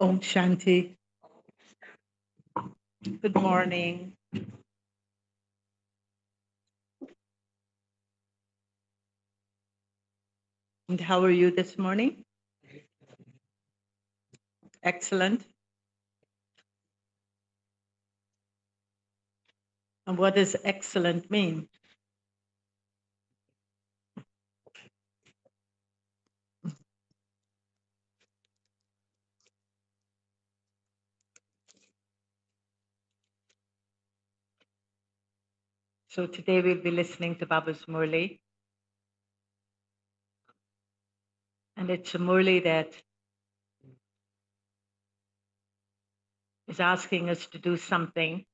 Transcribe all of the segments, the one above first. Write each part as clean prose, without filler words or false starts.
Om Shanti. Good morning. And how are you this morning? Excellent. And what does excellent mean? So today we'll be listening to Baba's Murli. And it's a Murli that is asking us to do something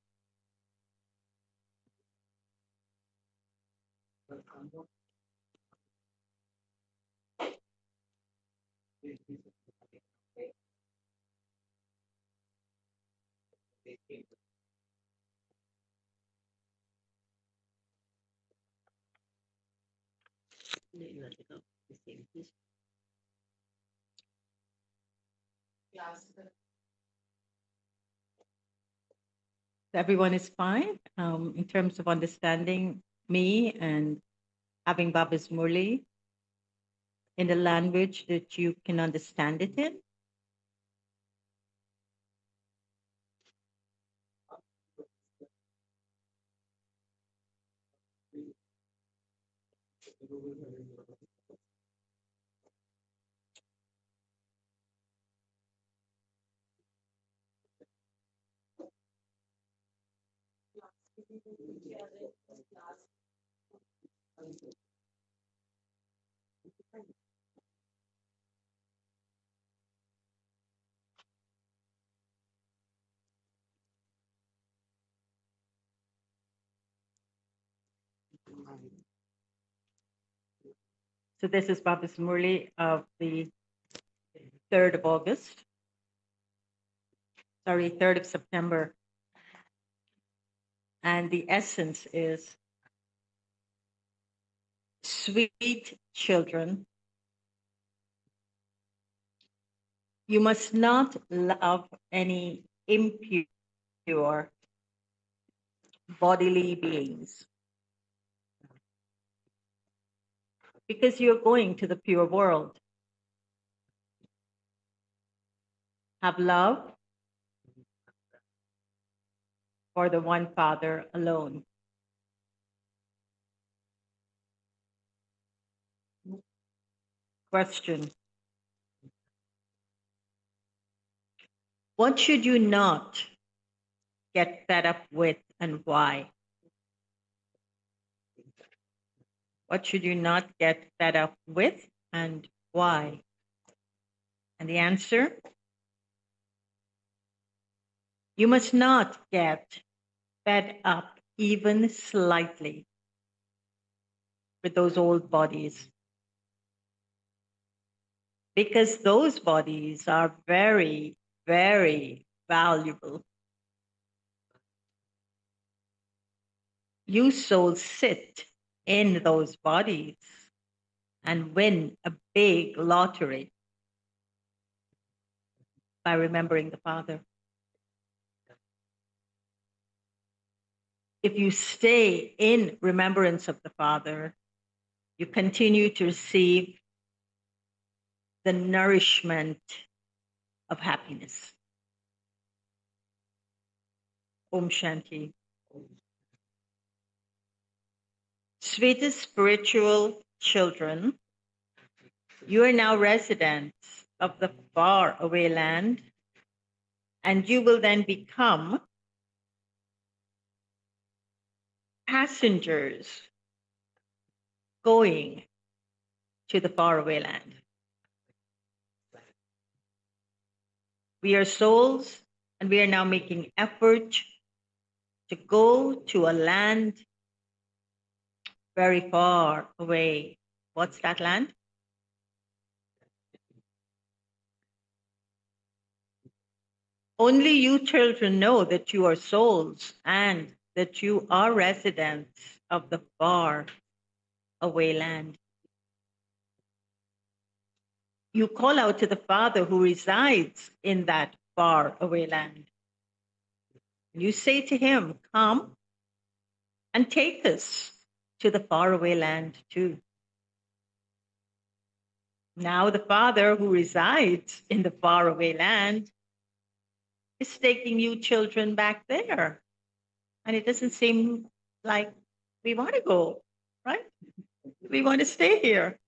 everyone is fine in terms of understanding me and having Baba's Murli in the language that you can understand it in. So this is Baba's Murli of the 3rd of August. Sorry, 3rd of September. And the essence is, sweet children, you must not love any impure bodily beings, because you're going to the pure world. Have love for the one Father alone. Question: what should you not get fed up with, and why? What should you not get fed up with, and why? And the answer: you must not get fed up even slightly with those old bodies, because those bodies are very, very valuable. You souls sit in those bodies and win a big lottery by remembering the Father. If you stay in remembrance of the Father, You continue to receive the nourishment of happiness. Om Shanti. Sweetest spiritual children, you are now residents of the far-away land, and you will then become passengers going to the faraway land. We are souls, and we are now making effort to go to a land very far away. What's that land? Only you children know that you are souls and that you are residents of the far away land. You call out to the Father who resides in that far away land. You say to him, come and take us to the faraway land too. Now the Father who resides in the faraway land is taking you children back there. And it doesn't seem like we want to go, right? We want to stay here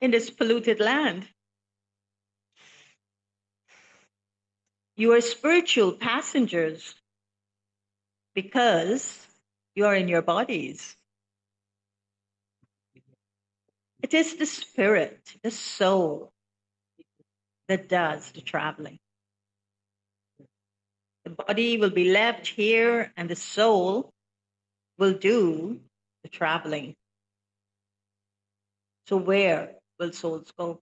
in this polluted land. You are spiritual passengers because you are in your bodies. It is the spirit, the soul, that does the traveling. The body will be left here, and the soul will do the traveling. So where will souls go?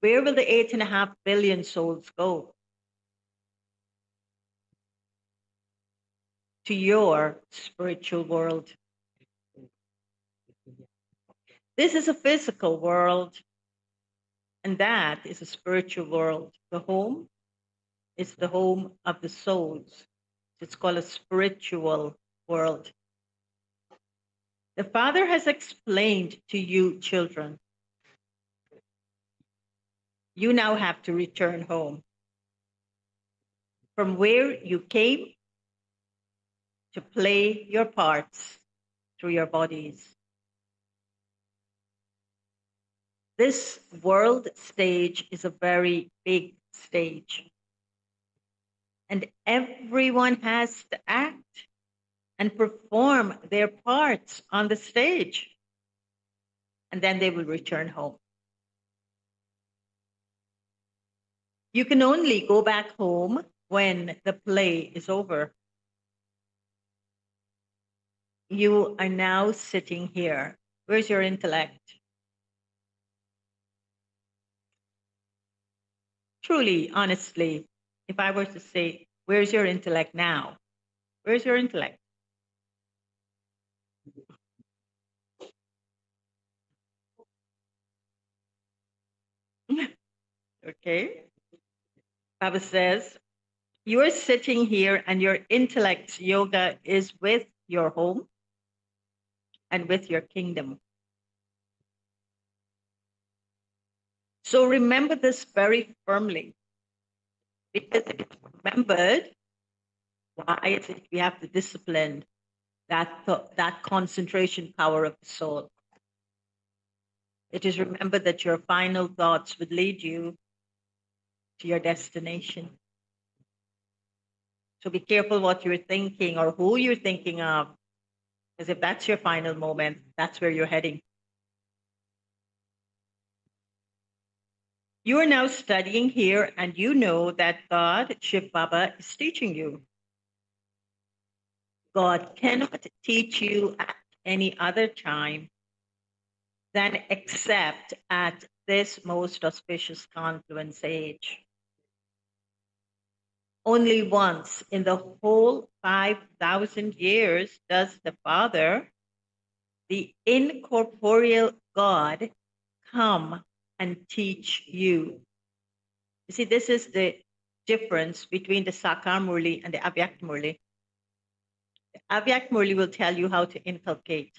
Where will the 8.5 billion souls go? To your spiritual world. This is a physical world, and that is a spiritual world. The home is the home of the souls. It's called a spiritual world. The Father has explained to you, children, you now have to return home from where you came to play your parts through your bodies. This world stage is a very big stage, and everyone has to act and perform their parts on the stage, and then they will return home. You can only go back home when the play is over. You are now sitting here. Where's your intellect? Truly, honestly, if I were to say, where's your intellect now? Where's your intellect? Okay. Baba says, you are sitting here and your intellect's yoga is with your home and with your kingdom. So remember this very firmly, because if it's remembered, why is it we have to discipline that concentration power of the soul? It is remembered that your final thoughts would lead you to your destination. So be careful what you're thinking or who you're thinking of, because if that's your final moment, that's where you're heading. You are now studying here, and you know that God, Shiv Baba, is teaching you. God cannot teach you at any other time than except at this most auspicious confluence age. Only once in the whole 5,000 years does the Father, the incorporeal God, come and teach you. You see, this is the difference between the Sakar Murli and the Avyak Murli. The Avyak Murli will tell you how to inculcate.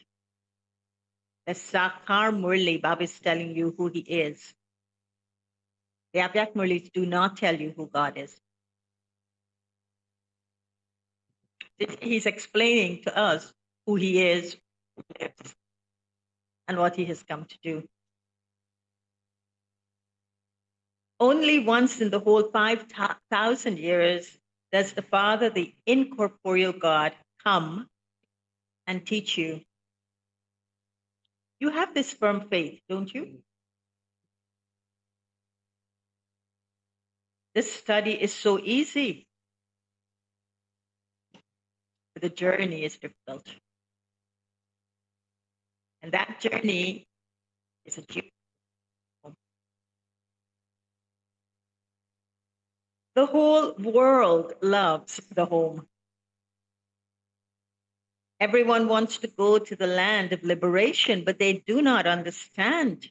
The Sakar Murli, Baba is telling you who he is. The Abyak Murlis do not tell you who God is. He's explaining to us who he is and what he has come to do. Only once in the whole 5,000 years does the Father, the incorporeal God, come and teach you. You have this firm faith, don't you? This study is so easy. The journey is difficult. And that journey is a journey. The whole world loves the home. Everyone wants to go to the land of liberation, but they do not understand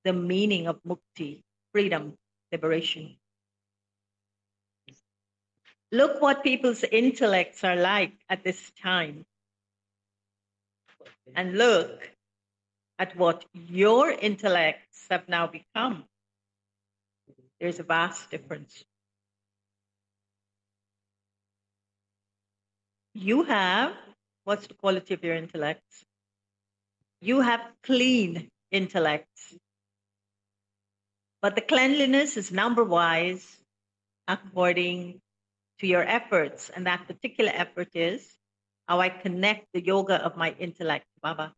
the meaning of mukti, freedom, liberation. Look what people's intellects are like at this time. And look at what your intellects have now become. There's a vast difference. You have, what's the quality of your intellects? You have clean intellects. But the cleanliness is number-wise according to your efforts. And that particular effort is how I connect the yoga of my intellect, Baba.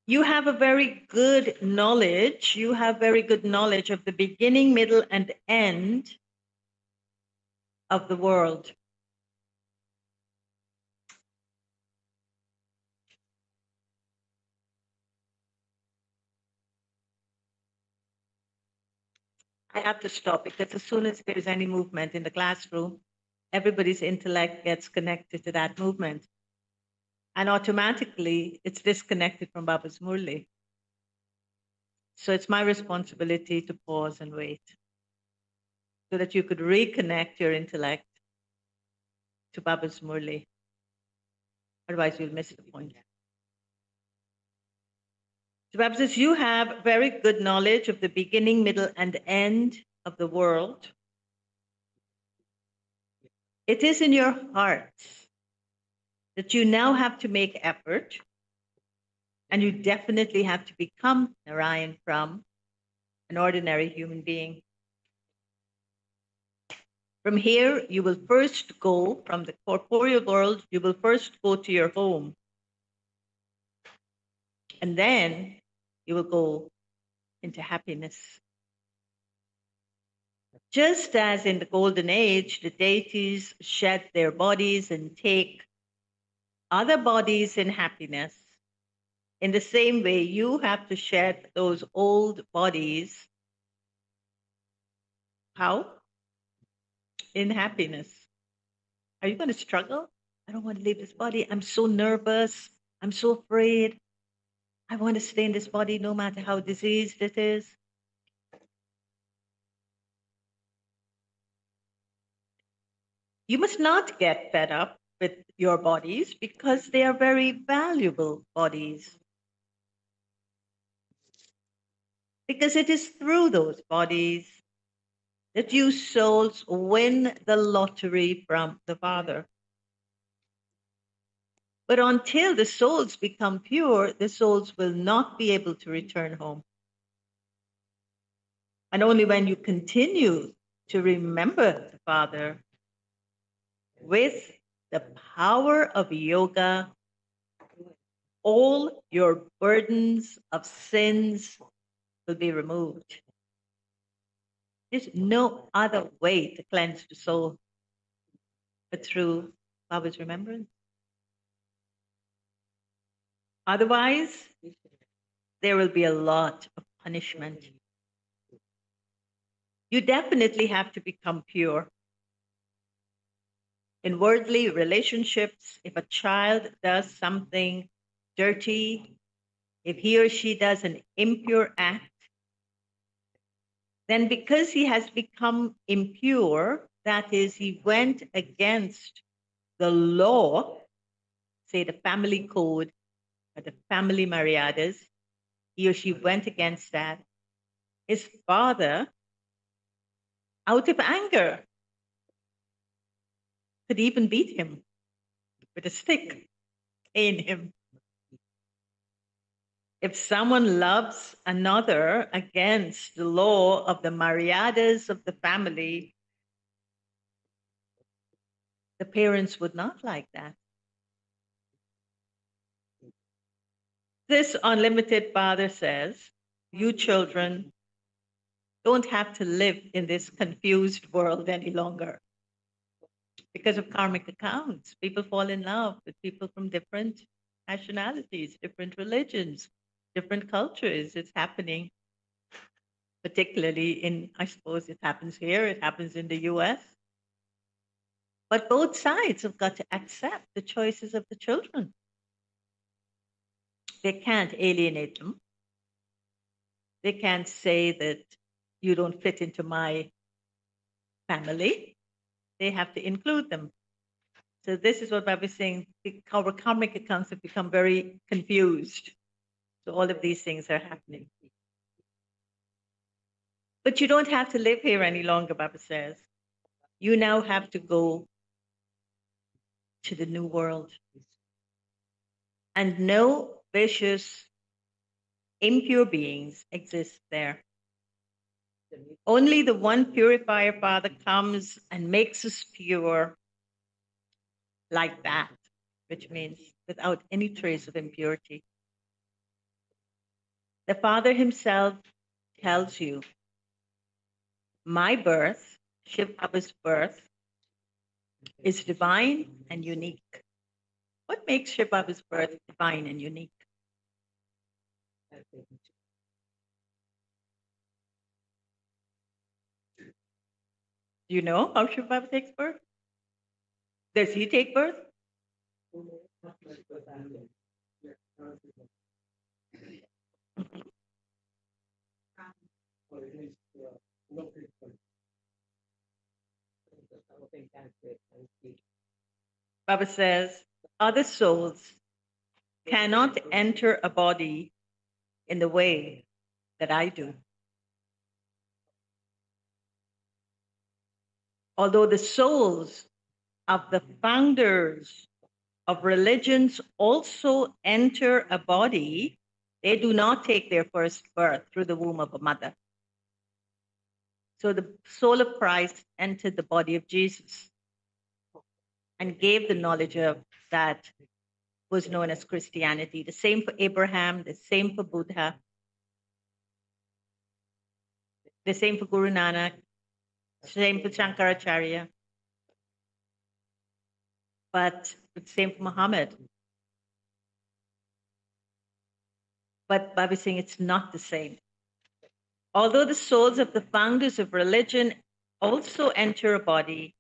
You have a very good knowledge. You have very good knowledge of the beginning, middle, and end of the world. I have to stop because as soon as there's any movement in the classroom, everybody's intellect gets connected to that movement. And automatically it's disconnected from Baba's Murli. So it's my responsibility to pause and wait so that you could reconnect your intellect to Baba's Murli. Otherwise you'll miss the point. So Baba says, you have very good knowledge of the beginning, middle, and end of the world. It is in your hearts that you now have to make effort, and you definitely have to become Narayan from an ordinary human being. From here, you will first go from the corporeal world, you will first go to your home. And then you will go into happiness. Just as in the golden age, the deities shed their bodies and take other bodies in happiness, in the same way, you have to shed those old bodies. How? In happiness. Are you going to struggle? I don't want to leave this body. I'm so nervous. I'm so afraid. I want to stay in this body no matter how diseased it is. You must not get fed up with your bodies because they are very valuable bodies. Because it is through those bodies that you souls win the lottery from the Father. But until the souls become pure, the souls will not be able to return home. And only when you continue to remember the Father with the power of yoga, all your burdens of sins will be removed. There's no other way to cleanse the soul but through Baba's remembrance. Otherwise, there will be a lot of punishment. You definitely have to become pure. In worldly relationships, if a child does something dirty, if he or she does an impure act, then because he has become impure, that is, he went against the law, say, the family code or the family mariadas. He or she went against that. His father, out of anger, could even beat him with a stick in him. If someone loves another against the law of the mariadas of the family, the parents would not like that. This unlimited father says, you children don't have to live in this confused world any longer. Because of karmic accounts, people fall in love with people from different nationalities, different religions, different cultures. It's happening, particularly in, I suppose it happens here, it happens in the US. But both sides have got to accept the choices of the children. They can't alienate them. They can't say that you don't fit into my family. They have to include them. So this is what Baba is saying. Our karmic accounts have become very confused. So all of these things are happening. But you don't have to live here any longer, Baba says. You now have to go to the new world. And no vicious, impure beings exist there. Only the one purifier Father comes and makes us pure like that, which means without any trace of impurity. The Father himself tells you, my birth, Shiv Baba's birth, is divine and unique. What makes Shiv Baba's birth divine and unique? Do you know how Shiv Baba takes birth? Does he take birth? Baba says, other souls cannot enter a body in the way that I do. Although the souls of the founders of religions also enter a body, they do not take their first birth through the womb of a mother. So the soul of Christ entered the body of Jesus and gave the knowledge of that was known as Christianity. The same for Abraham, the same for Buddha, the same for Guru Nanak, the same for Shankaracharya, but the same for Muhammad. But Baba is saying it's not the same. Although the souls of the founders of religion also enter a body,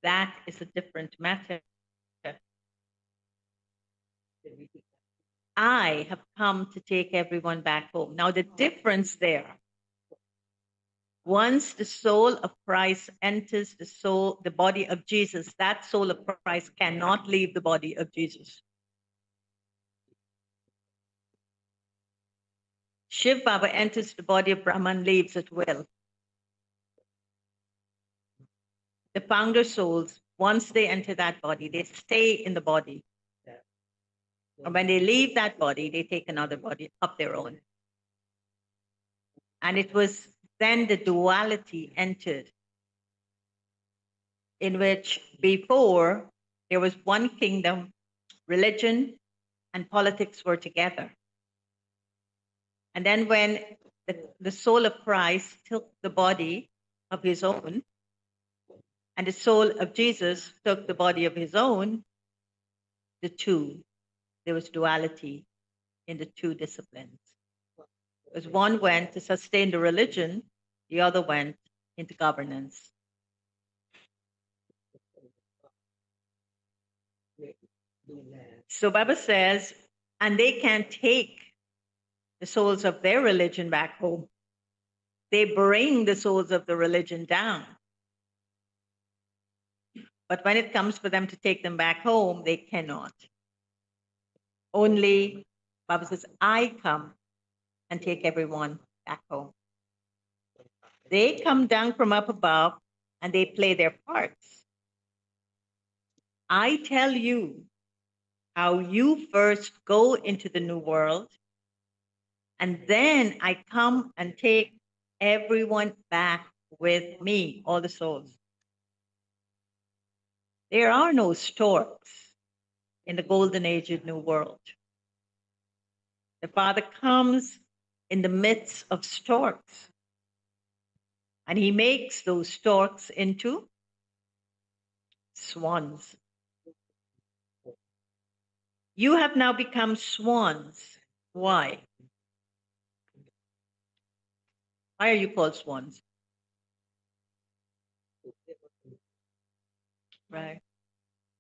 that is a different matter. I have come to take everyone back home. Now, the difference there, once the soul of Christ enters the body of Jesus, that soul of Christ cannot leave the body of Jesus. Shiv Baba enters the body of Brahman, leaves at will. The founder souls, once they enter that body, they stay in the body. And when they leave that body, they take another body of their own. And it was then the duality entered, in which before there was one kingdom, religion and politics were together. And then when the soul of Christ took the body of his own, and the soul of Jesus took the body of his own, there was duality in the two disciplines. Because one went to sustain the religion, the other went into governance. So Baba says, and they can't take the souls of their religion back home. They bring the souls of the religion down. But when it comes for them to take them back home, they cannot. Only, Baba says, I come and take everyone back home. They come down from up above and they play their parts. I tell you how you first go into the new world, and then I come and take everyone back with me, all the souls. There are no storks in the golden age of new world. The Father comes in the midst of storks, and he makes those storks into swans. You have now become swans. Why? Why are you called swans? Right.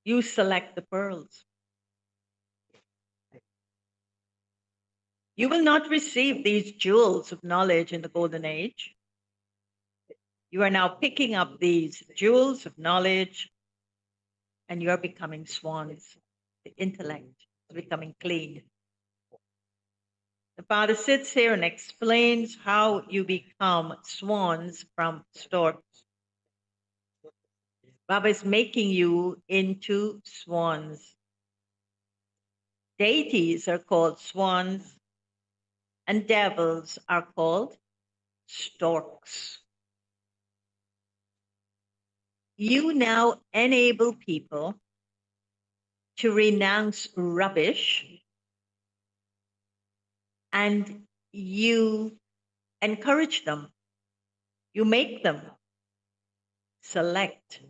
You select the pearls. You will not receive these jewels of knowledge in the golden age. You are now picking up these jewels of knowledge and you are becoming swans. The intellect is becoming clean. The Father sits here and explains how you become swans from storks. Baba is making you into swans. Deities are called swans, and devils are called storks. You now enable people to renounce rubbish, and you encourage them. You make them select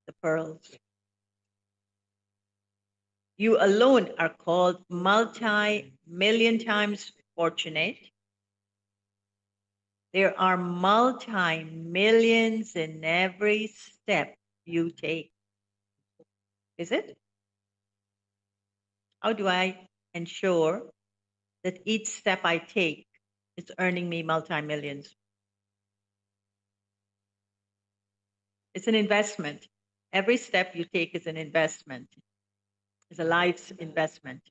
the pearls. You alone are called multi-million times fortunate. There are multi-millions in every step you take. Is it? How do I ensure that each step I take is earning me multi-millions? It's an investment. Every step you take is an investment. It's a life's investment.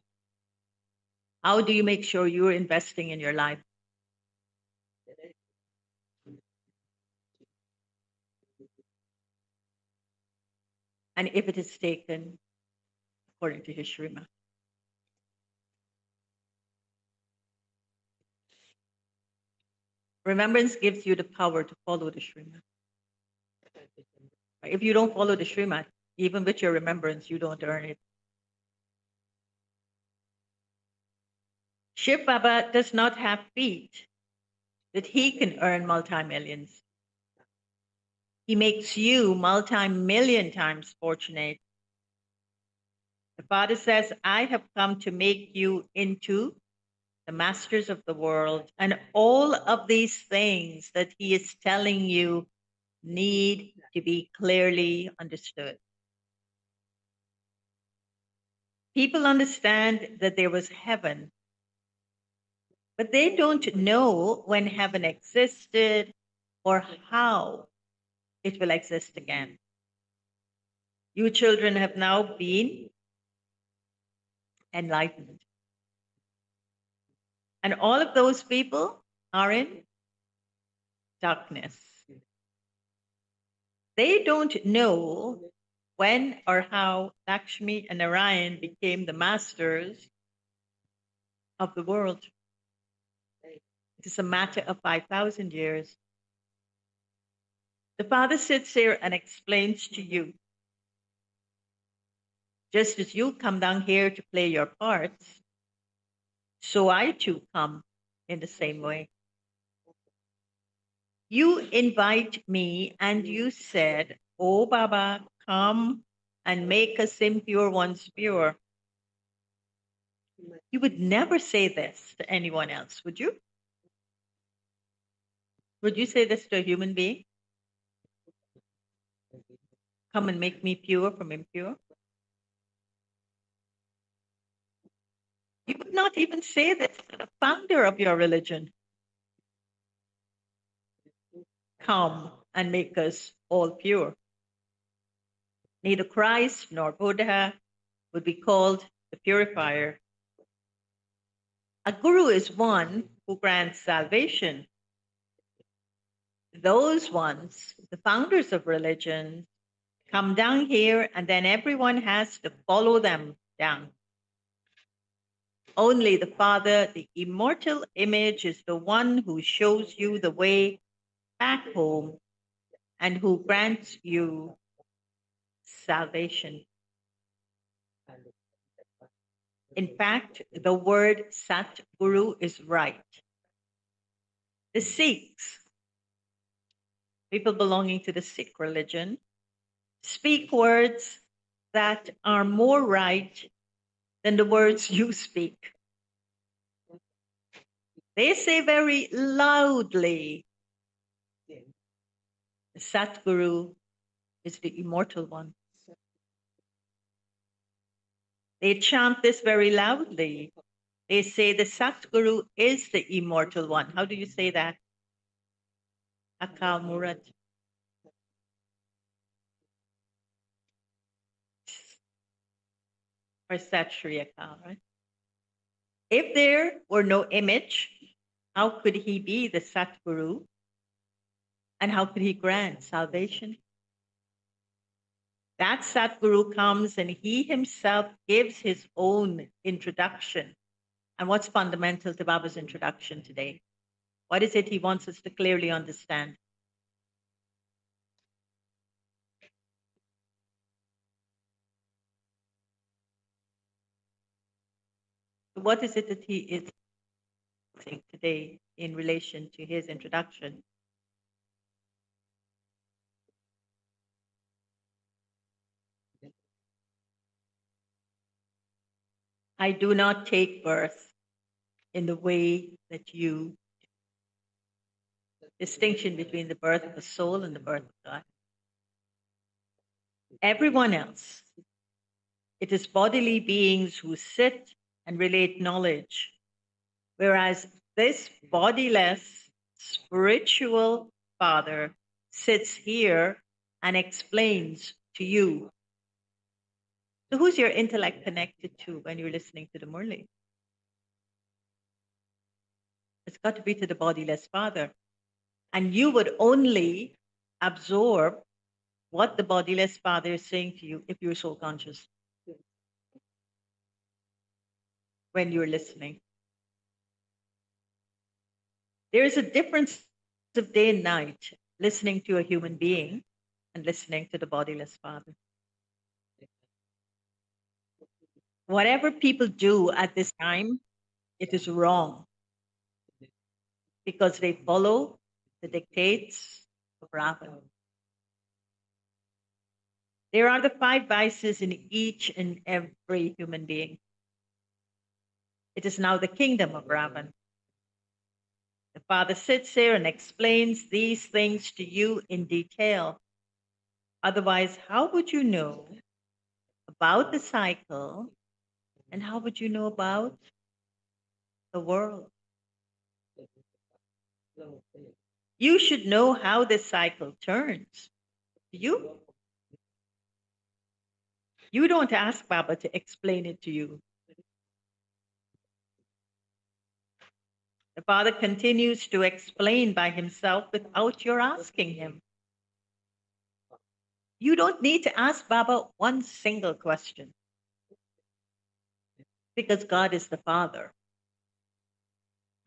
How do you make sure you're investing in your life? And if it is taken according to his Shrima. Remembrance gives you the power to follow the Shrima. If you don't follow the Shrima, even with your remembrance, you don't earn it. Shiv Baba does not have feet that he can earn multi-millions. He makes you multi-million times fortunate. The Father says, I have come to make you into the masters of the world. And all of these things that he is telling you need to be clearly understood. People understand that there was heaven, but they don't know when heaven existed or how it will exist again. You children have now been enlightened. And all of those people are in darkness. They don't know when or how Lakshmi and Narayan became the masters of the world. It is a matter of 5,000 years. The Father sits here and explains to you, just as you come down here to play your parts, so I too come in the same way. You invite me and you said, oh Baba, come and make us impure ones pure. You would never say this to anyone else, would you? Would you say this to a human being? Come and make me pure from impure? You would not even say this to the founder of your religion. Come and make us all pure. Neither Christ nor Buddha would be called the purifier. A guru is one who grants salvation. Those ones, the founders of religion, come down here and then everyone has to follow them down. Only the Father, the immortal image, is the one who shows you the way back home and who grants you salvation. In fact, the word Sat Guru is right. The Sikhs, people belonging to the Sikh religion, speak words that are more right than the words you speak. They say very loudly, the Satguru is the immortal one. They chant this very loudly. They say the Satguru is the immortal one. How do you say that? Akal Murad. Or Sat Shri Akal, right? If there were no image, how could he be the Satguru? And how could he grant salvation? That Satguru comes and he himself gives his own introduction. And what's fundamental to Baba's introduction today? What is it he wants us to clearly understand? What is it that he is saying today in relation to his introduction? I do not take birth in the way that you distinction between the birth of the soul and the birth of God. Everyone else, it is bodily beings who sit and relate knowledge, whereas this bodiless spiritual Father sits here and explains to you. So who's your intellect connected to when you're listening to the Murli? It's got to be to the bodiless Father. And you would only absorb what the bodiless Father is saying to you if you're soul conscious when you're listening. There is a difference of day and night listening to a human being and listening to the bodiless Father. Whatever people do at this time, it is wrong because they follow the dictates of Ravan. There are the 5 vices in each and every human being. It is now the kingdom of Ravan. The Father sits here and explains these things to you in detail. Otherwise, how would you know about the cycle and how would you know about the world? You should know how the cycle turns. You don't ask Baba to explain it to you. The Father continues to explain by himself without your asking him. You don't need to ask Baba one single question because God is the Father.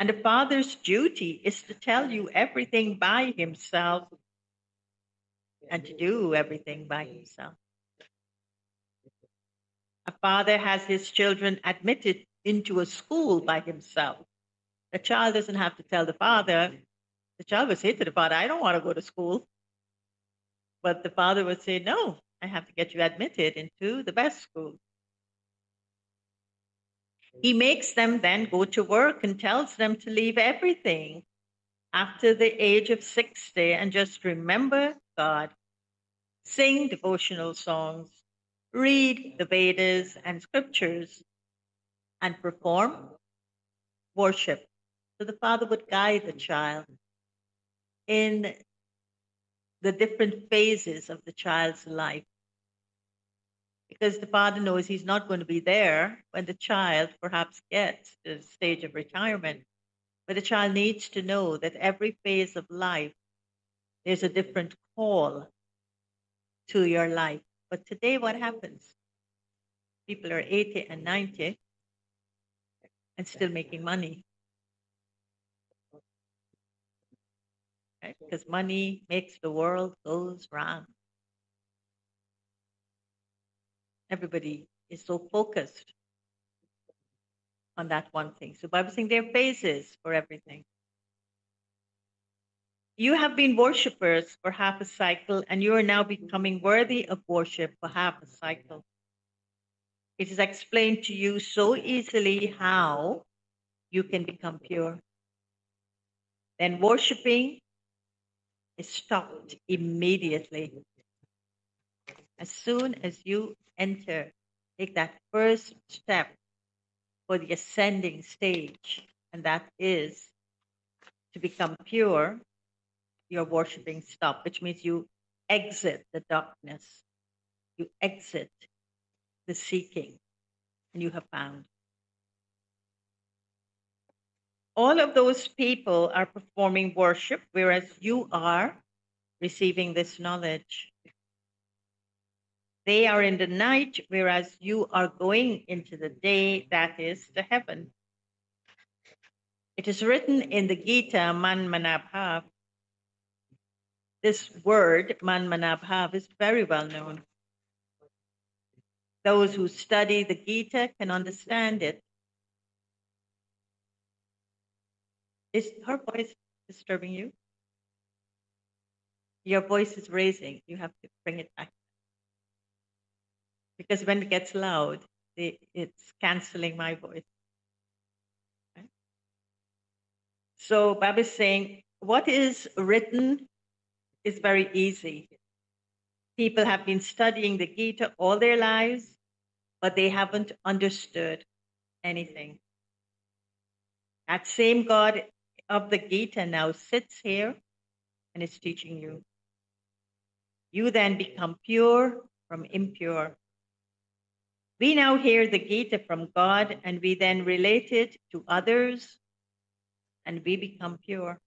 And the Father's duty is to tell you everything by himself and to do everything by himself. A father has his children admitted into a school by himself. The child doesn't have to tell the father. The child would say to the father, I don't want to go to school. But the father would say, no, I have to get you admitted into the best school. He makes them then go to work and tells them to leave everything after the age of 60 and just remember God, sing devotional songs, read the Vedas and scriptures, and perform worship. So the father would guide the child in the different phases of the child's life. because the father knows he's not going to be there when the child perhaps gets to the stage of retirement. But the child needs to know that every phase of life, there's a different call to your life. But today, what happens? People are 80 and 90 and still making money, right? Because money makes the world goes round. Everybody is so focused on that one thing. So Bible saying there are phases for everything. You have been worshippers for half a cycle, and you are now becoming worthy of worship for half a cycle. It is explained to you so easily how you can become pure. Then worshiping is stopped immediately. As soon as you enter, take that first step for the ascending stage, and that is to become pure, your worshiping stop, which means you exit the darkness, you exit the seeking, and you have found. All of those people are performing worship, whereas you are receiving this knowledge. They are in the night, whereas you are going into the day, that is the heaven. It is written in the Gita, Man Manabhav. This word, Man Manabhav, is very well known. Those who study the Gita can understand it. Is her voice disturbing you? Your voice is raising. You have to bring it back. Because when it gets loud, it's canceling my voice. Right? So Baba is saying, what is written is very easy. People have been studying the Gita all their lives, but they haven't understood anything. That same God of the Gita now sits here and is teaching you. You then become pure from impure. We now hear the Gita from God and we then relate it to others and we become pure.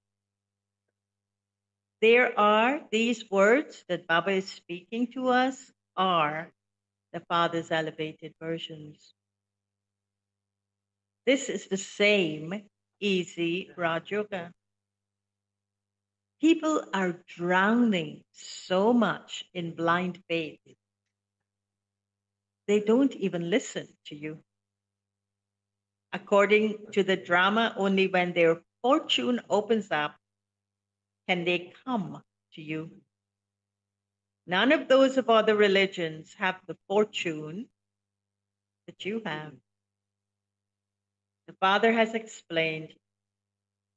There are these words that Baba is speaking to us are the Father's elevated versions. This is the same easy Raj Yoga. People are drowning so much in blind faith. They don't even listen to you. According to the drama, only when their fortune opens up can they come to you. None of those of other religions have the fortune that you have. The Father has explained,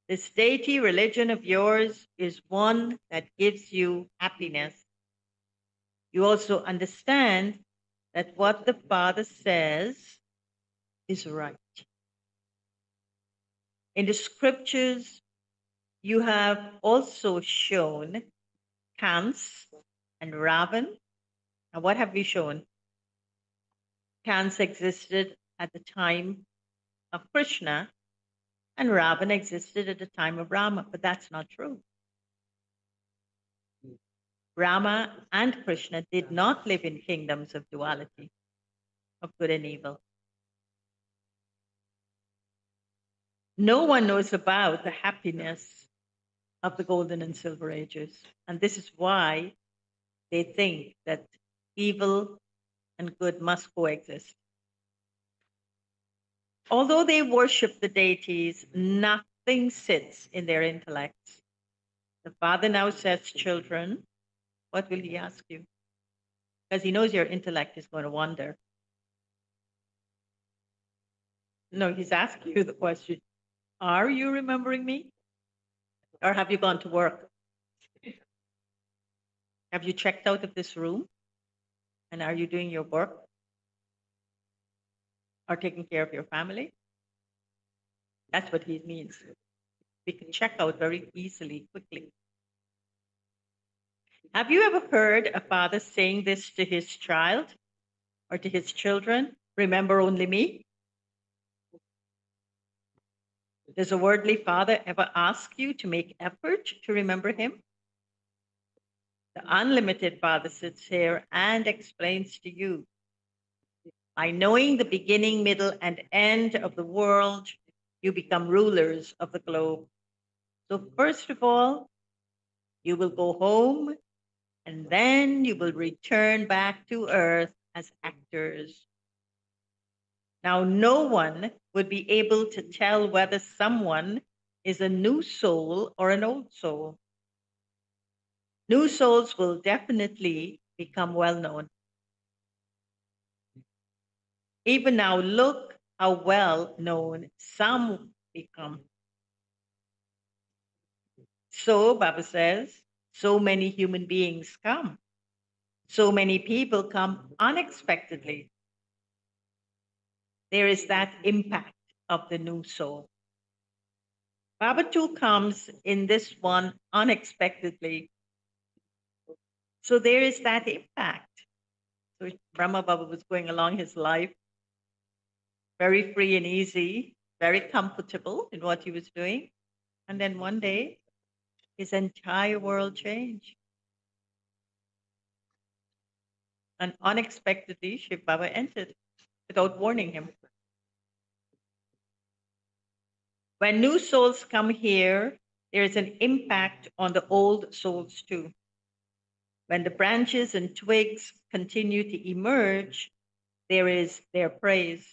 this deity religion of yours is one that gives you happiness. You also understand that what the Father says is right. In the scriptures, you have also shown Kans and Ravan. And what have we shown? Kans existed at the time of Krishna, and Ravan existed at the time of Rama, but that's not true. Rama and Krishna did not live in kingdoms of duality, of good and evil. No one knows about the happiness of the golden and silver ages. And this is why they think that evil and good must coexist. Although they worship the deities, nothing sits in their intellects. The Father now says, children, what will he ask you? Because he knows your intellect is going to wander. No, he's asking you the question, are you remembering me? Or have you gone to work? Have you checked out of this room? And are you doing your work? Or taking care of your family? That's what he means. We can check out very easily, quickly. Have you ever heard a father saying this to his child? Or to his children, remember only me? Does a worldly father ever ask you to make effort to remember him? The unlimited Father sits here and explains to you, by knowing the beginning, middle, and end of the world, you become rulers of the globe. So, first of all, you will go home and then you will return back to earth as actors. Now, no one would be able to tell whether someone is a new soul or an old soul. New souls will definitely become well known. Even now, look how well known some become. So, Baba says, so many human beings come. So many people come unexpectedly. There is that impact of the new soul. Baba too comes in this one unexpectedly. So there is that impact. So Brahma Baba was going along his life very free and easy, very comfortable in what he was doing. And then one day, his entire world changed. And unexpectedly, Shiv Baba entered without warning him. When new souls come here, there is an impact on the old souls too. When the branches and twigs continue to emerge, there is their praise.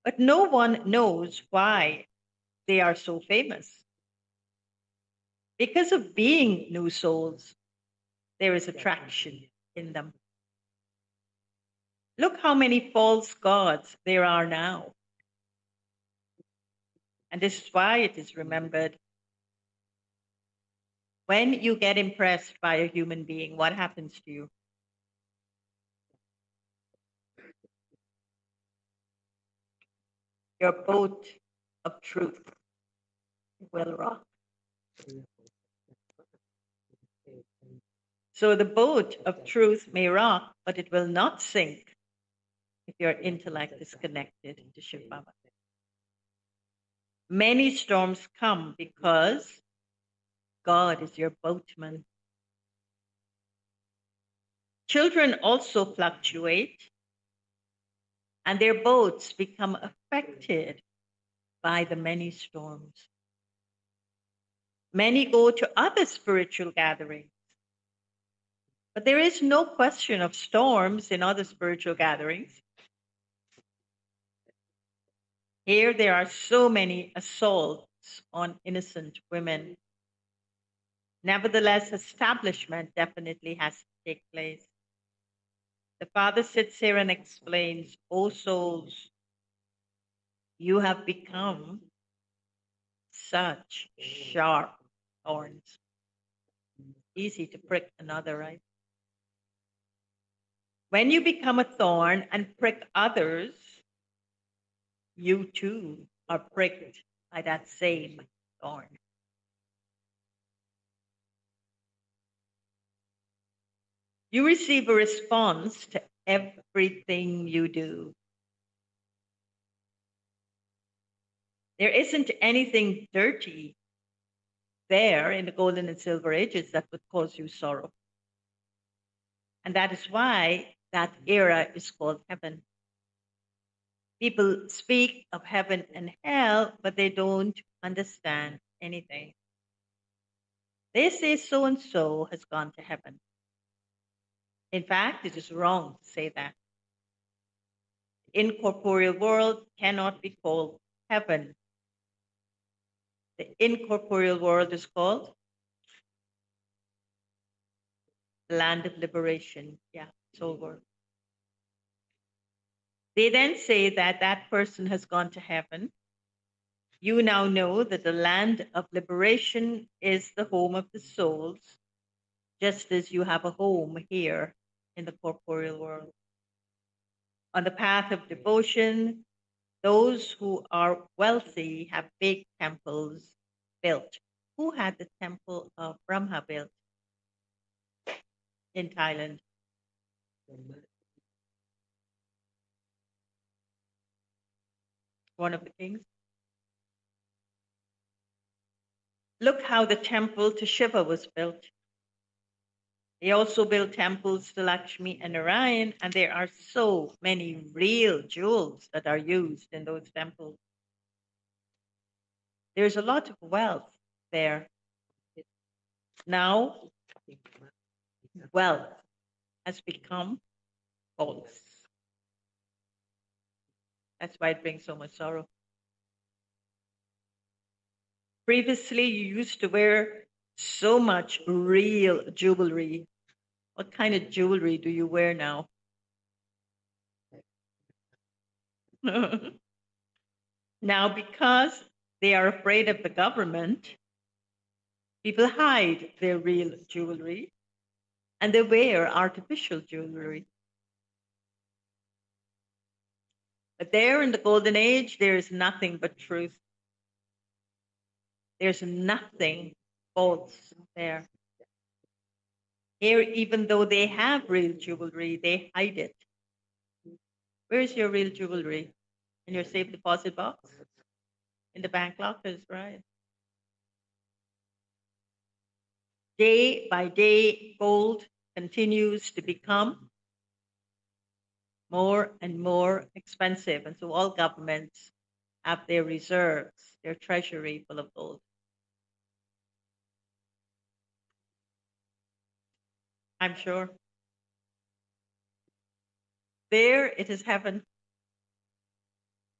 But no one knows why they are so famous. Because of being new souls, there is attraction in them. Look how many false gods there are now. And this is why it is remembered. When you get impressed by a human being, what happens to you? Your boat of truth will rock. So the boat of truth may rock, but it will not sink if your intellect is connected to Shiv Baba. Many storms come because God is your boatman. Children also fluctuate, and their boats become affected by the many storms. Many go to other spiritual gatherings, but there is no question of storms in other spiritual gatherings. Here, there are so many assaults on innocent women. Nevertheless, establishment definitely has to take place. The Father sits here and explains, "O souls, you have become such sharp thorns." Easy to prick another, right? When you become a thorn and prick others, you too are pricked by that same thorn. You receive a response to everything you do. There isn't anything dirty there in the golden and silver ages that would cause you sorrow. And that is why that era is called heaven. People speak of heaven and hell, but they don't understand anything. They say so and so has gone to heaven. In fact, it is wrong to say that. The incorporeal world cannot be called heaven. The incorporeal world is called the land of liberation. Yeah, soul world. They then say that that person has gone to heaven. You now know that the land of liberation is the home of the souls, just as you have a home here in the corporeal world. On the path of devotion, those who are wealthy have big temples built. Who had the temple of Brahma built in Thailand? one of the kings. Look how the temple to Shiva was built. They also built temples to Lakshmi and Narayan, and there are so many real jewels that are used in those temples. There's a lot of wealth there. Now, wealth has become false. That's why it brings so much sorrow. Previously, you used to wear so much real jewelry. What kind of jewelry do you wear now? Now, because they are afraid of the government, people hide their real jewelry and they wear artificial jewelry. But there in the golden age, there is nothing but truth. There's nothing false there. Here, even though they have real jewelry, they hide it. Where's your real jewelry? In your safe deposit box? In the bank lockers, right? Day by day, gold continues to become more and more expensive. And so all governments have their reserves, their treasury full of gold. I'm sure. There it is heaven.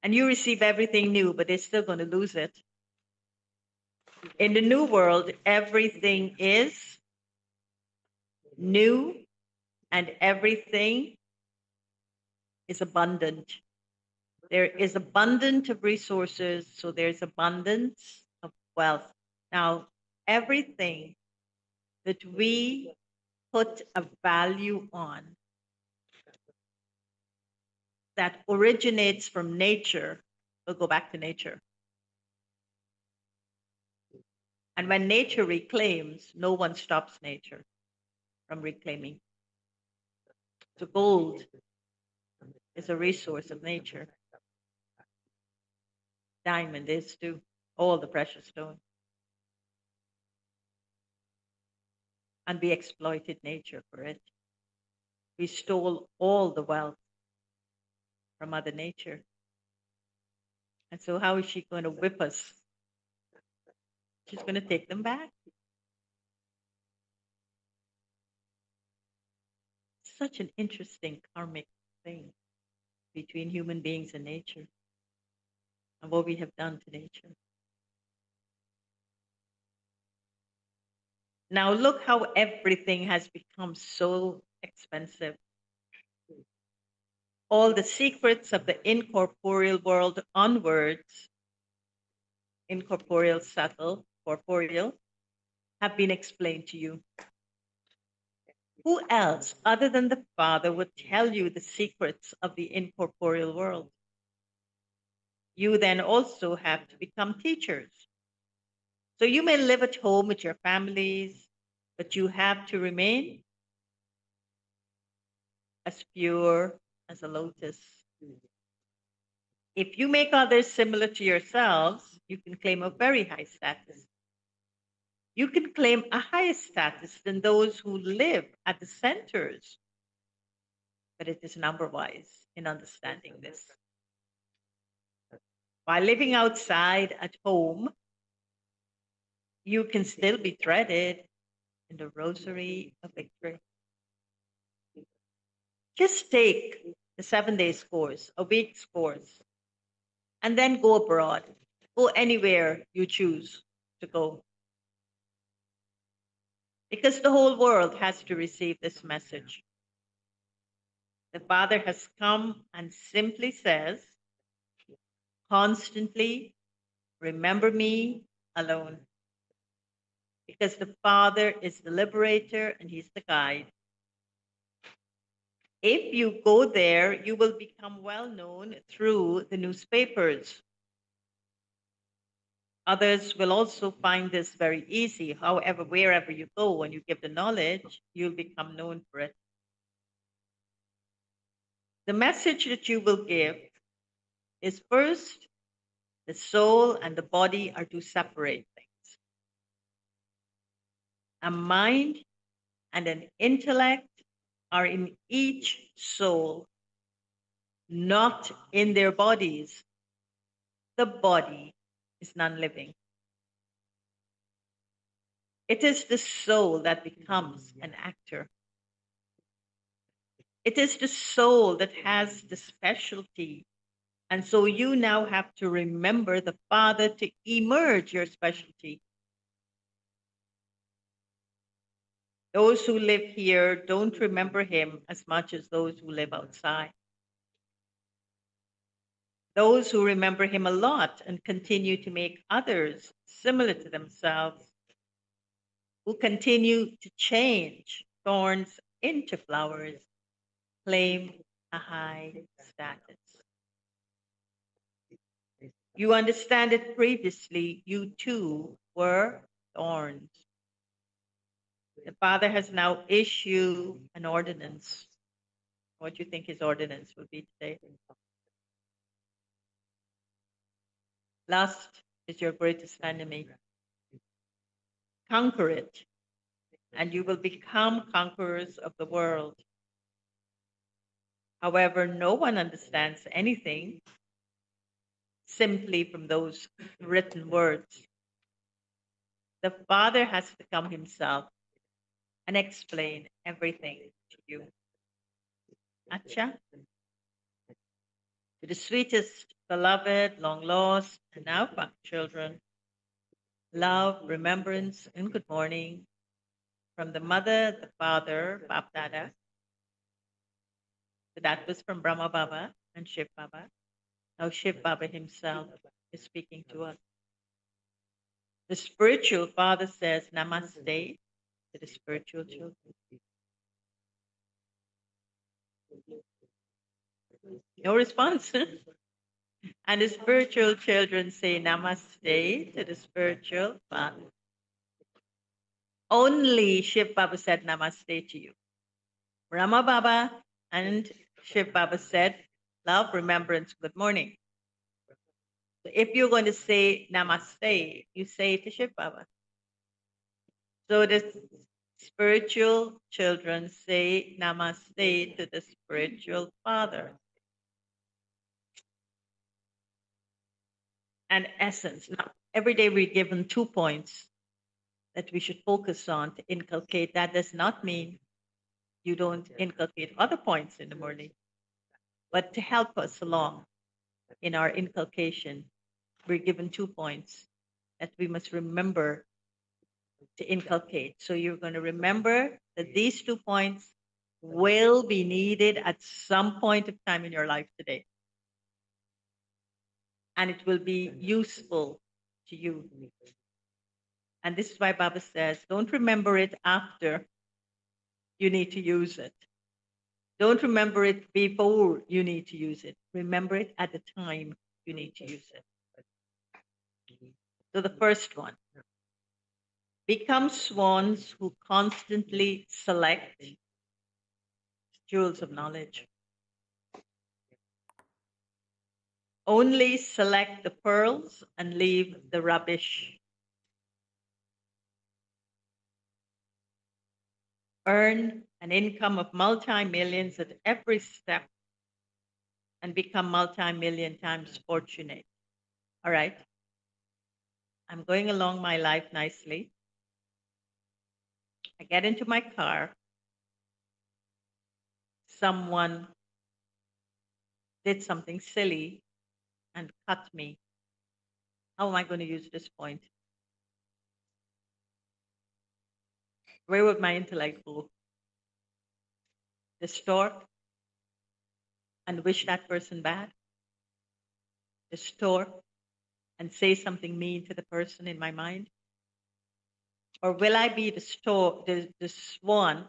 And you receive everything new, but they're still going to lose it. In the new world, everything is new and everything is abundant. There is abundance of resources, so there's abundance of wealth. Now, everything that we put a value on that originates from nature will go back to nature. And when nature reclaims, no one stops nature from reclaiming. So gold is a resource of nature. Diamond is too, all the precious stones. And we exploited nature for it. We stole all the wealth from Mother Nature. And so how is she going to whip us? She's going to take them back. Such an interesting karmic thing between human beings and nature and what we have done to nature. Now look how everything has become so expensive. All the secrets of the incorporeal world onwards, incorporeal, subtle, corporeal, have been explained to you. Who else other than the Father would tell you the secrets of the incorporeal world? You then also have to become teachers. So you may live at home with your families, but you have to remain as pure as a lotus. If you make others similar to yourselves, you can claim a very high status. You can claim a higher status than those who live at the centers, but it is number-wise in understanding this. By living outside at home, you can still be threaded in the rosary of victory. Just take the 7 days course, a week's course, and then go abroad. Go anywhere you choose to go. Because the whole world has to receive this message. The Father has come and simply says, constantly remember me alone. Because the Father is the liberator and he's the guide. If you go there, you will become well known through the newspapers. Others will also find this very easy. However, wherever you go and you give the knowledge, you'll become known for it. The message that you will give is first The soul and the body are two separate things. A mind and an intellect are in each soul, not in their bodies. The body is non-living. It is the soul that becomes an actor. It is the soul that has the specialty. And so you now have to remember the Father to emerge your specialty. Those who live here don't remember him as much as those who live outside. Those who remember him a lot and continue to make others similar to themselves, who continue to change thorns into flowers, claim a high status. You understand that previously you too were thorns. The Father has now issued an ordinance. What do you think his ordinance would be today? Lust is your greatest enemy. Conquer it, and you will become conquerors of the world. However, no one understands anything simply from those written words. The Father has to come himself and explain everything to you. Acha? To the sweetest, beloved, long lost, and now found children, love, remembrance, and good morning from the mother, the father, Bap Dada. So that was from Brahma Baba and Shiv Baba. Now Shiv Baba himself is speaking to us. The spiritual father says namaste to the spiritual children. No response. And the spiritual children say namaste to the spiritual father. Only Shiv Baba said namaste to you. Brahma Baba and Shiv Baba said love, remembrance, good morning. So if you're going to say namaste, you say it to Shiv Baba. So the spiritual children say namaste to the spiritual father. And essence. Now, every day we're given 2 points that we should focus on to inculcate. That does not mean you don't inculcate other points in the morning, but to help us along in our inculcation, we're given 2 points that we must remember to inculcate. So you're going to remember that these 2 points will be needed at some point of time in your life today. And it will be useful to you. And this is why Baba says, don't remember it after you need to use it. Don't remember it before you need to use it. Remember it at the time you need to use it. So the first one, become swans who constantly select jewels of knowledge. Only select the pearls and leave the rubbish. Earn an income of multi-millions at every step and become multi-million times fortunate. All right. I'm going along my life nicely. I get into my car. Someone did something silly and cut me. How am I going to use this point? Where would my intellect go? Distort and wish that person bad? Distort and say something mean to the person in my mind? Or will I be the swan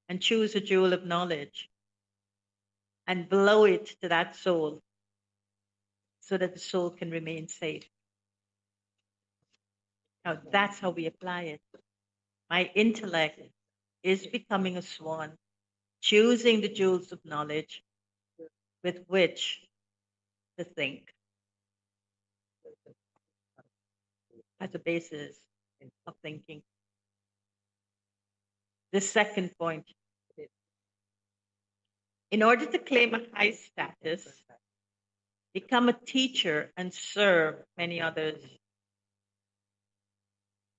and choose a jewel of knowledge and blow it to that soul so that the soul can remain safe? Now that's how we apply it. My intellect is becoming a swan, choosing the jewels of knowledge with which to think. as a basis of thinking. The second point, in order to claim a high status, become a teacher and serve many others.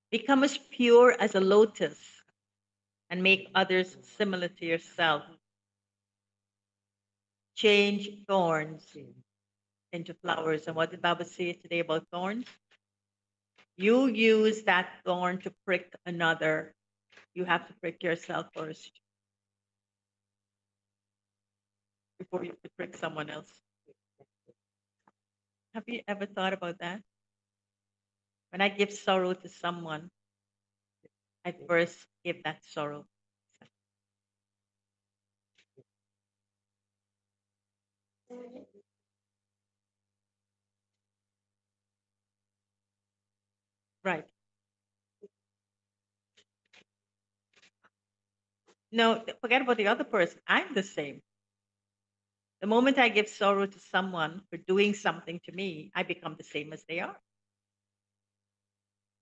Become as pure as a lotus and make others similar to yourself. Change thorns into flowers. And what did Baba say today about thorns? You use that thorn to prick another. You have to prick yourself first before you could prick someone else. Have you ever thought about that? When I give sorrow to someone, I first give that sorrow. Right. No, forget about the other person. I'm the same. The moment I give sorrow to someone for doing something to me, I become the same as they are.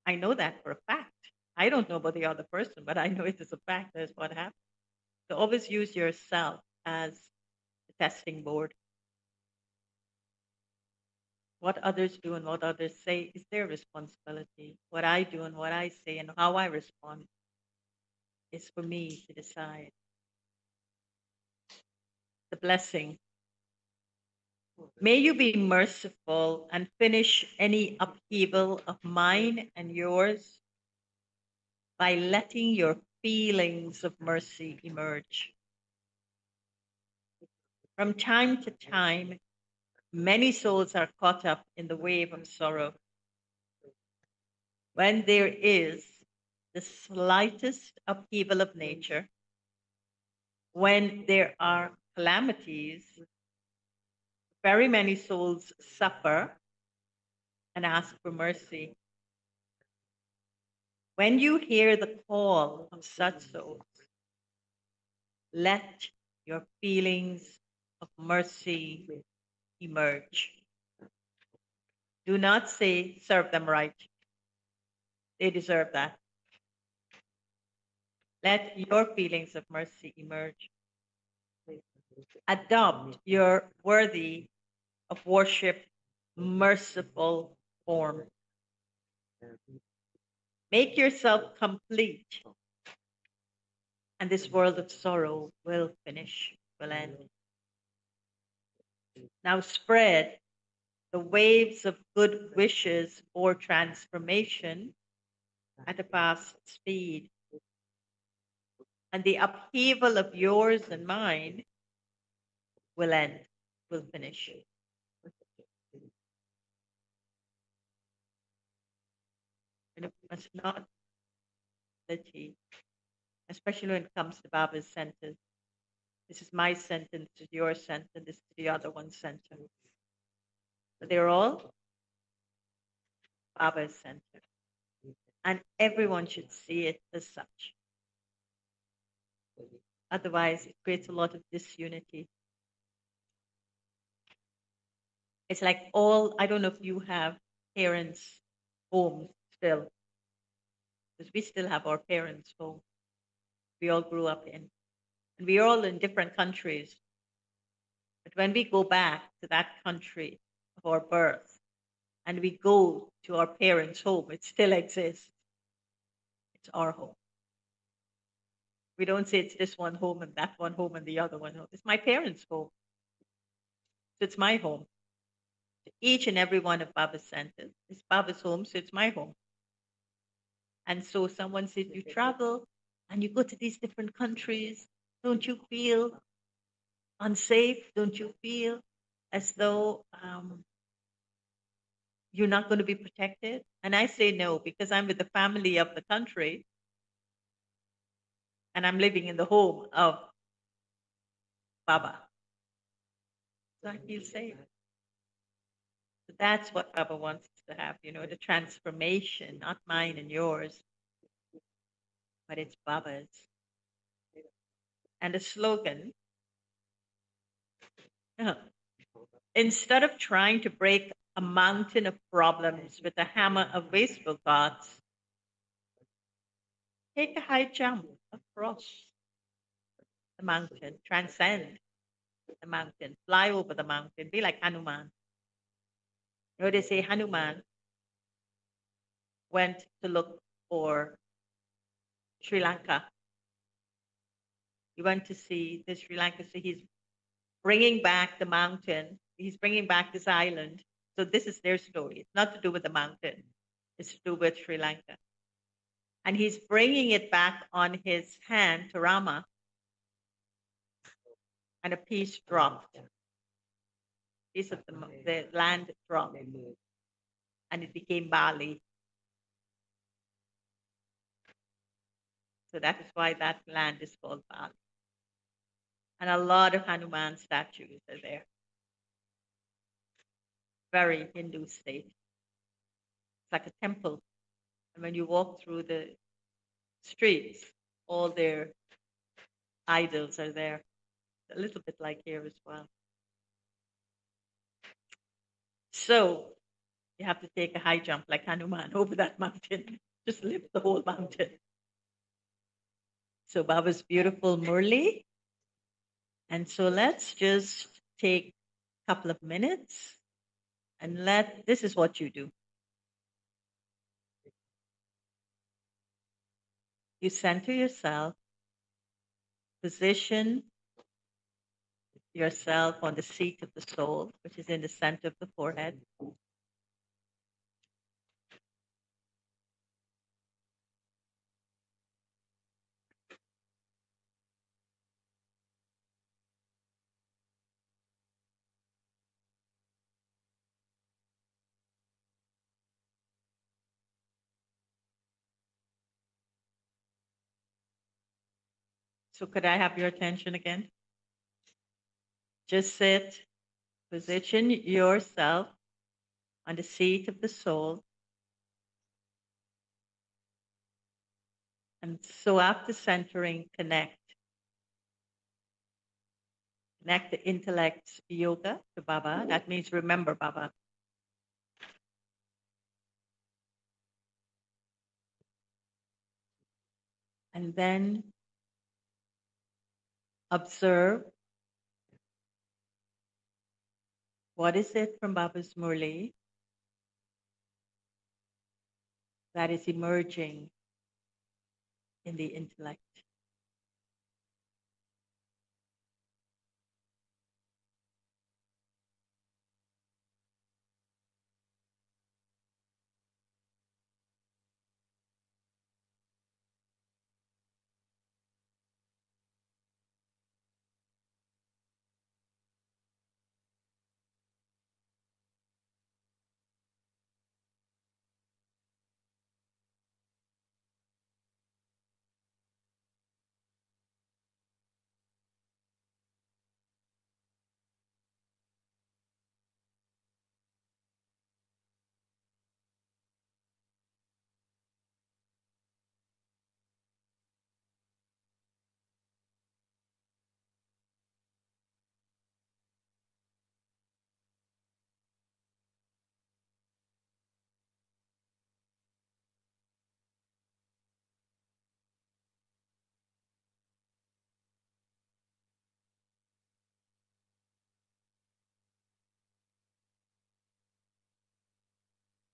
I know that for a fact. I don't know about the other person, but I know it is a fact. That's what happens. So always use yourself as the testing board. What others do and what others say is their responsibility. What I do and what I say and how I respond is for me to decide. The blessing. May you be merciful and finish any upheaval of mine and yours by letting your feelings of mercy emerge. From time to time, many souls are caught up in the wave of sorrow. When there is the slightest upheaval of nature, when there are calamities, very many souls suffer and ask for mercy. When you hear the call of such souls, let your feelings of mercy emerge. Do not say, serve them right. They deserve that. Let your feelings of mercy emerge. Adopt your worthy of worship, merciful form. Make yourself complete, and this world of sorrow will finish, will end. Now spread the waves of good wishes for transformation at a fast speed. And the upheaval of yours and mine will end, will finish. And it must not especially when it comes to Baba's sentence. This is my sentence, this is your sentence, this is the other one's sentence. But they're all Baba's sentence. And everyone should see it as such. Otherwise, it creates a lot of disunity. It's like I don't know if you have parents' homes still, because we still have our parents' home. We all grew up in. And we're all in different countries. But when we go back to that country of our birth and we go to our parents' home, it still exists. It's our home. We don't say it's this one home and that one home and the other one home. It's my parents' home. So it's my home. Each and every one of Baba's centers is Baba's home, so it's my home. And so someone said, you travel and you go to these different countries. Don't you feel unsafe? Don't you feel as though you're not going to be protected? And I say no, because I'm with the family of the country and I'm living in the home of Baba. So I feel safe. So that's what Baba wants us to have, the transformation, not mine and yours, but it's Baba's. And the slogan, instead of trying to break a mountain of problems with a hammer of wasteful thoughts, take a high jump across the mountain, transcend the mountain, fly over the mountain, be like Hanuman. You know, they say Hanuman went to look for Sri Lanka. He went to see the Sri Lanka. So he's bringing back the mountain. He's bringing back this island. So this is their story. It's not to do with the mountain. It's to do with Sri Lanka. And he's bringing it back on his hand to Rama. And a piece dropped. Piece of the land dropped. And it became Bali. So that is why that land is called Bali. And a lot of Hanuman statues are there. Very Hindu state. It's like a temple. And when you walk through the streets, all their idols are there. A little bit like here as well. So you have to take a high jump like Hanuman over that mountain. Just lift the whole mountain. So Baba's beautiful Murli. And so let's just take a couple of minutes and this is what you do. You center yourself, position yourself on the seat of the soul, which is in the center of the forehead. So could I have your attention again? Just sit, position yourself on the seat of the soul. And so after centering, connect. Connect the intellect yoga to Baba. That means remember Baba. And then observe what is it from Baba's Murli that is emerging in the intellect.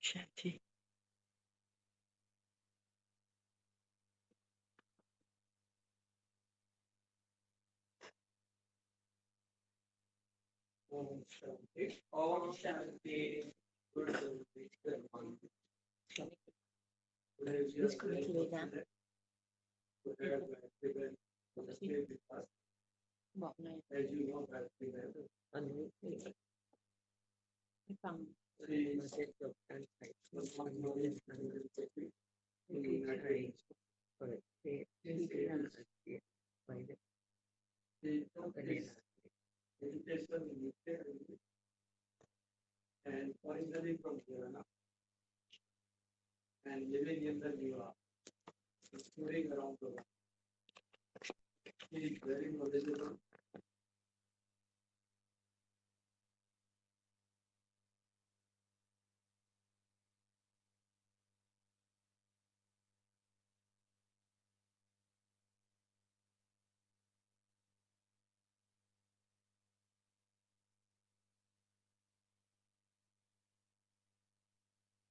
Shanti. Om Shanti. Om Shanti.บอกเลยให้ฟัง And originally from Tirana and living in the New York, touring around the world. He is very knowledgeable